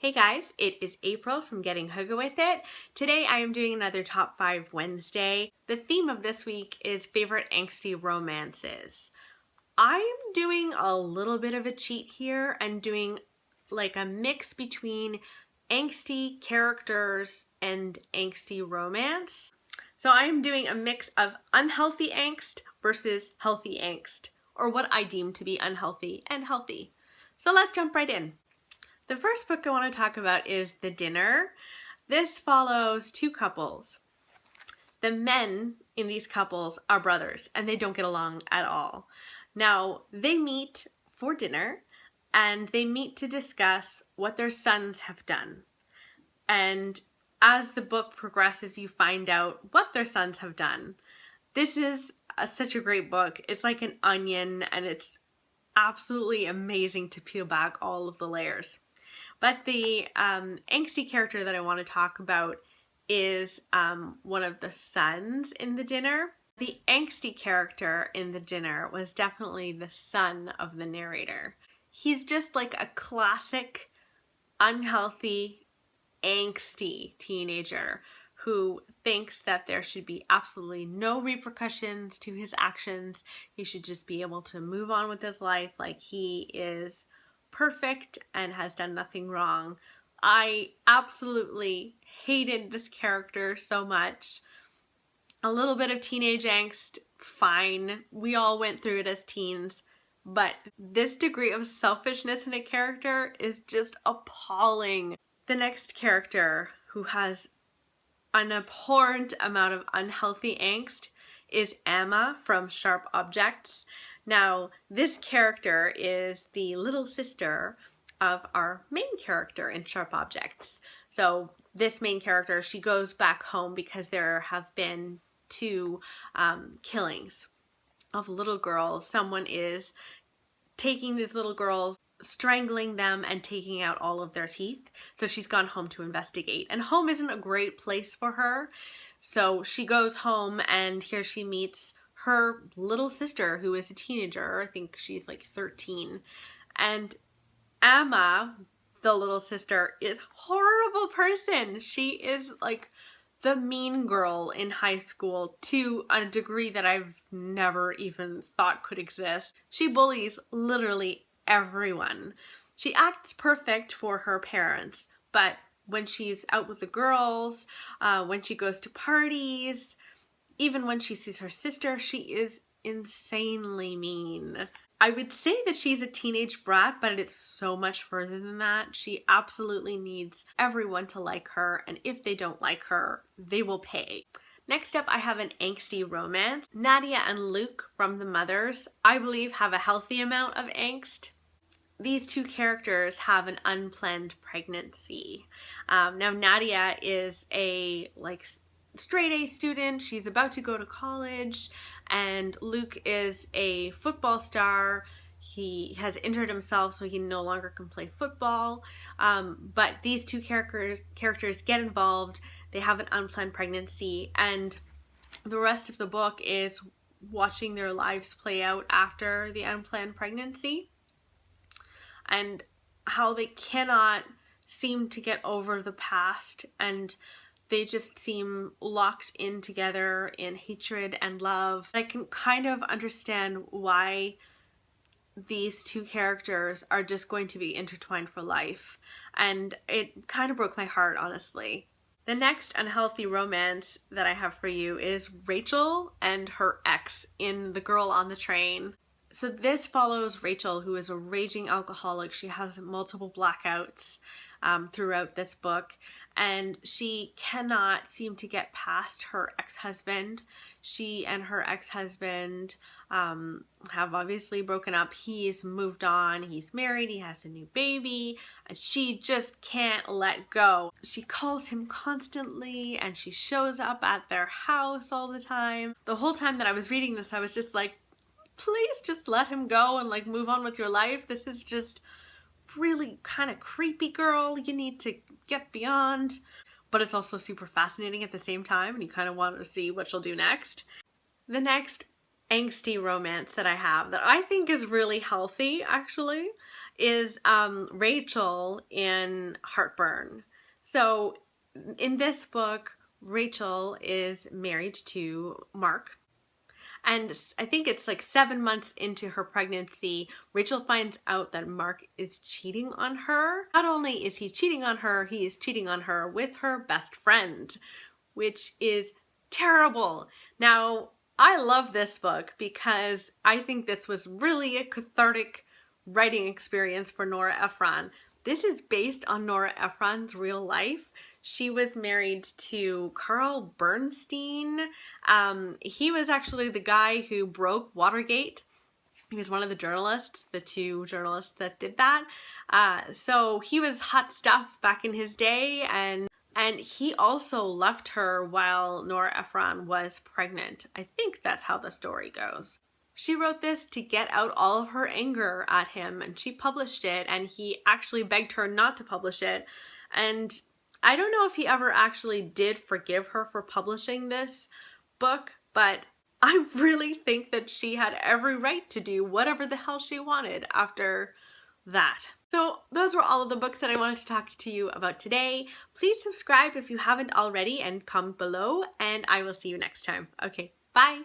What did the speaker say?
Hey guys, it is April from Getting Hygge With It. Today I am doing another Top 5 Wednesday. The theme of this week is favorite angsty romances. I am doing a little bit of a cheat here and doing like a mix between angsty characters and angsty romance. So I am doing a mix of unhealthy angst versus healthy angst, or what I deem to be unhealthy and healthy. So let's jump right in. The first book I want to talk about is The Dinner. This follows two couples. The men in these couples are brothers and they don't get along at all. Now, they meet for dinner and they meet to discuss what their sons have done. And as the book progresses, you find out what their sons have done. This is such a great book. It's like an onion and it's absolutely amazing to peel back all of the layers. But the angsty character that I want to talk about is one of the sons in The Dinner. The angsty character in The Dinner was definitely the son of the narrator. He's just like a classic, unhealthy, angsty teenager who thinks that there should be absolutely no repercussions to his actions. He should just be able to move on with his life like he is perfect and has done nothing wrong. I absolutely hated this character so much. A little bit of teenage angst, fine. We all went through it as teens, but this degree of selfishness in a character is just appalling. The next character who has an abhorrent amount of unhealthy angst is Emma from Sharp Objects. Now, this character is the little sister of our main character in Sharp Objects. So this main character, she goes back home because there have been two killings of little girls. Someone is taking these little girls, strangling them and taking out all of their teeth. So she's gone home to investigate. And home isn't a great place for her. So she goes home and here she meets her little sister who is a teenager. I think she's like 13. And Emma, the little sister, is a horrible person. She is like the mean girl in high school to a degree that I've never even thought could exist. She bullies literally everyone. She acts perfect for her parents, but when she's out with the girls, when she goes to parties, even when she sees her sister, she is insanely mean. I would say that she's a teenage brat, but it's so much further than that. She absolutely needs everyone to like her, and if they don't like her, they will pay. Next up, I have an angsty romance. Nadia and Luke from The Mothers, I believe, have a healthy amount of angst. These two characters have an unplanned pregnancy. Now, Nadia is a straight A student. She's about to go to college, and Luke is a football star. He has injured himself, so he no longer can play football. But these two characters get involved. They have an unplanned pregnancy, and the rest of the book is watching their lives play out after the unplanned pregnancy and how they cannot seem to get over the past, and they just seem locked in together in hatred and love. I can kind of understand why these two characters are just going to be intertwined for life, and it kind of broke my heart, honestly. The next unhealthy romance that I have for you is Rachel and her ex in The Girl on the Train. So this follows Rachel, who is a raging alcoholic. She has multiple blackouts throughout this book, and she cannot seem to get past her ex-husband. She and her ex-husband have obviously broken up. He's moved on, he's married, he has a new baby, and she just can't let go. She calls him constantly, and she shows up at their house all the time. The whole time that I was reading this, I was just like, please just let him go and like move on with your life. This is just really kind of creepy, girl. You need to get beyond. But it's also super fascinating at the same time, and you kind of want to see what she'll do next. The next angsty romance that I have that I think is really healthy, actually, is Rachel in Heartburn. So in this book, Rachel is married to Mark. And I think it's like 7 months into her pregnancy, Rachel finds out that Mark is cheating on her. Not only is he cheating on her, he is cheating on her with her best friend, which is terrible. Now, I love this book because I think this was really a cathartic writing experience for Nora Ephron. This is based on Nora Ephron's real life. She was married to Carl Bernstein. He was actually the guy who broke Watergate. He was one of the journalists, the 2 journalists that did that. So he was hot stuff back in his day, and he also left her while Nora Ephron was pregnant. I think that's how the story goes. She wrote this to get out all of her anger at him, and she published it, and he actually begged her not to publish it. And I don't know if he ever actually did forgive her for publishing this book, but I really think that she had every right to do whatever the hell she wanted after that. So those were all of the books that I wanted to talk to you about today. Please subscribe if you haven't already and comment below, and I will see you next time. Okay, bye!